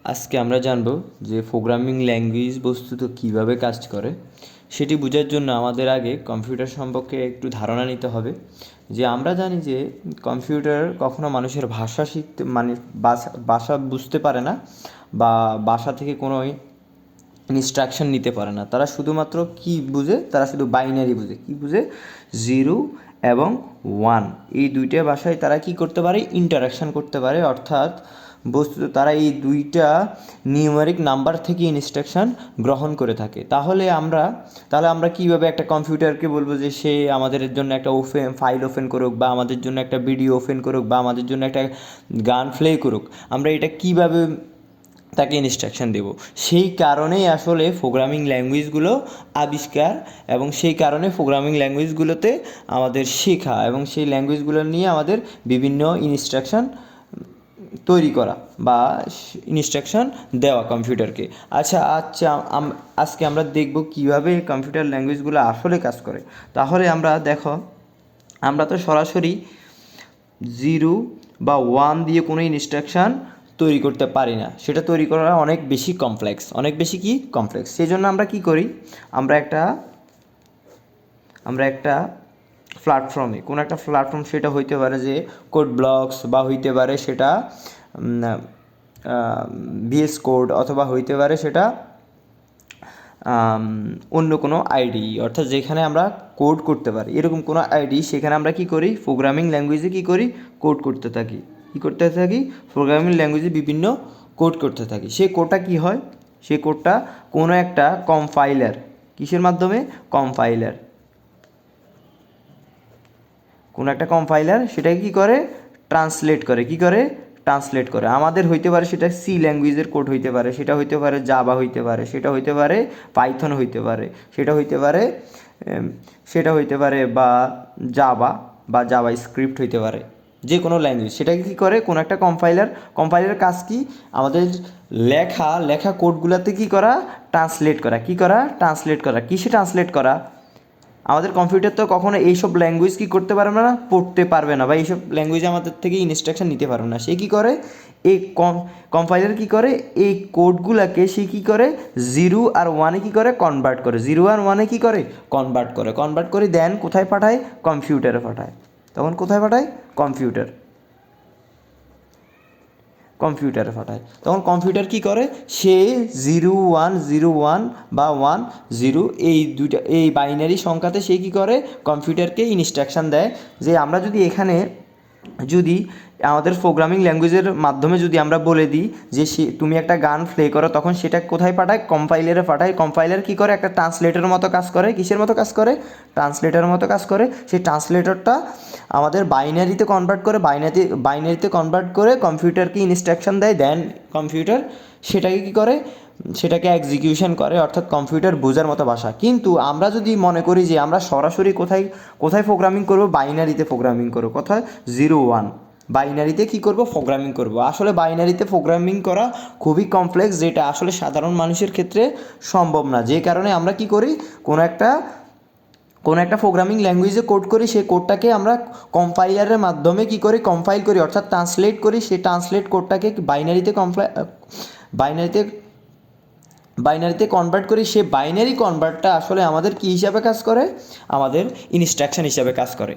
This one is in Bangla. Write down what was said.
আজকে আমরা জানব যে প্রোগ্রামিং ল্যাঙ্গুয়েজ বস্তুত কীভাবে কাজ করে। সেটি বোঝার জন্য আমাদের আগে কম্পিউটার সম্পর্কে একটু ধারণা নিতে হবে। যে আমরা জানি যে কম্পিউটার কখনো মানুষের ভাষা শিখতে মানে ভাষা বুঝতে পারে না, বা ভাষা থেকে কোনো ইনস্ট্রাকশন নিতে পারে না। তারা শুধুমাত্র কি বুঝে? তারা শুধু বাইনারি বুঝে। কি বুঝে? 0 এবং 1, এই দুইটা ভাষায় তারা কি করতে পারে? ইন্টারাকশান করতে পারে। অর্থাৎ বস্তুত তারা এই দুইটা নিউমেরিক নাম্বার থেকে ইনস্ট্রাকশান গ্রহণ করে থাকে। তাহলে আমরা কীভাবে একটা কম্পিউটারকে বলবো যে সে আমাদের জন্য একটা ফাইল ওপেন করুক, বা আমাদের জন্য একটা ভিডিও ওপেন করুক, বা আমাদের জন্য একটা গান প্লে করুক? আমরা এটা কীভাবে তাকে ইনস্ট্রাকশান দেব? সেই কারণেই আসলে প্রোগ্রামিং ল্যাঙ্গুয়েজগুলো আবিষ্কার, এবং সেই কারণে প্রোগ্রামিং ল্যাঙ্গুয়েজগুলোতে আমাদের শেখা, এবং সেই ল্যাঙ্গুয়েজগুলো নিয়ে আমাদের বিভিন্ন ইনস্ট্রাকশান তৈরি করা বা ইনস্ট্রাকশান দেওয়া কম্পিউটারকে। আজকে আমরা দেখব কীভাবে কম্পিউটার ল্যাঙ্গুয়েজগুলো আসলে কাজ করে। তাহলে আমরা তো সরাসরি 0 বা 1 দিয়ে কোনো ইনস্ট্রাকশান তৈরি করতে পারি না। সেটা তৈরি করা অনেক বেশি কমপ্লেক্স, সেই জন্য আমরা কী করি? আমরা একটা প্ল্যাটফর্মে, কোনো একটা প্ল্যাটফর্ম, সেটা হইতে পারে যে কোড ব্লকস, বা হইতে পারে সেটা ভিএস কোড, অথবা হইতে পারে সেটা অন্য কোনো আইডি, অর্থাৎ যেখানে আমরা কোড করতে পারি এরকম কোনো আইডি, সেখানে আমরা কী করি? প্রোগ্রামিং ল্যাঙ্গুয়েজে কী করি? কোড করতে থাকি। প্রোগ্রামিং ল্যাঙ্গুয়েজে বিভিন্ন কোড করতে থাকি। সেই কোডটা কী হয়? সেই কোডটা কোনো একটা কম্পাইলার, কিসের মাধ্যমে? কোনো একটা কম্পাইলার সেটাকে কী করে? ট্রান্সলেট করে। আমাদের হইতে পারে সেটা সি ল্যাঙ্গুয়েজের কোড হইতে পারে, সেটা হইতে পারে জাভা হইতে পারে, সেটা হইতে পারে পাইথন হইতে পারে, সেটা হইতে পারে বা জাভা স্ক্রিপ্ট হইতে পারে, যে কোনো ল্যাঙ্গুয়েজ। সেটাকে কী করে? কোনো একটা কম্পাইলারের কাজ কি? আমাদের লেখা কোডগুলোতে কী করা? ট্রান্সলেট করা। কিসে ট্রান্সলেট করা? আমাদের কম্পিউটার তো কখনো এইসব ল্যাঙ্গুয়েজ কী করতে পারবে না? পড়তে পারবে না, বা এইসব ল্যাঙ্গুয়েজে আমাদের থেকে ইনস্ট্রাকশন নিতে পারবে না। সে কী করে? এই কম্পাইলার কী করে? এই কোডগুলোকে সে কী করে? 0 আর 1-এ কী করে? কনভার্ট করে। 0 আর 1-এ কী করে? কনভার্ট করে দেন কোথায় পাঠায়? কম্পিউটারে পাঠায়। তখন কোথায় পাঠায়? কম্পিউটারে পাঠায়। তখন কম্পিউটার কী করে? সে 0 1 0 1 বা 1 0, এই বাইনারি সংখ্যাতে সে কী করে? কম্পিউটারকে ইনস্ট্রাকশান দেয় যে আমরা যদি আমাদের প্রোগ্রামিং ল্যাঙ্গুয়েজের মাধ্যমে যদি আমরা বলে দিই যে তুমি একটা গান প্লে করো, তখন সেটা কোথায় পাঠায়? কম্পাইলারে পাঠায়। কম্পাইলার কী করে? একটা ট্রান্সলেটরের মতো কাজ করে। কিসের মতো কাজ করে? ট্রান্সলেটরের মতো কাজ করে। সেই ট্রান্সলেটরটা আমাদের বাইনারিতে কনভার্ট করে কম্পিউটারকে ইনস্ট্রাকশন দেয়। দেন কম্পিউটার সেটাকে কী করে? সেটাকে এক্সিকিউশন করে, অর্থাৎ কম্পিউটার বোঝার মতো ভাষা। কিন্তু আমরা যদি মনে করি যে আমরা সরাসরি কোথায় প্রোগ্রামিং করব? বাইনারিতে প্রোগ্রামিং করব। কোথায়? 0 1 বাইনারিতে কী করব? প্রোগ্রামিং করব। আসলে বাইনারিতে প্রোগ্রামিং করা খুবই কমপ্লেক্স, যেটা আসলে সাধারণ মানুষের ক্ষেত্রে সম্ভব না। যে কারণে আমরা কী করি? কোনো একটা প্রোগ্রামিং ল্যাঙ্গুয়েজে কোড করি, সেই কোডটাকে আমরা কম্পাইলারের মাধ্যমে কী করি? কম্পাইল করি, অর্থাৎ ট্রান্সলেট করি। সেই ট্রান্সলেট কোডটাকে বাইনারিতে কনভার্ট করি। সে বাইনারি কনভার্টটা আসলে আমাদের কী হিসাবে কাজ করে? আমাদের ইনস্ট্রাকশন হিসাবে কাজ করে।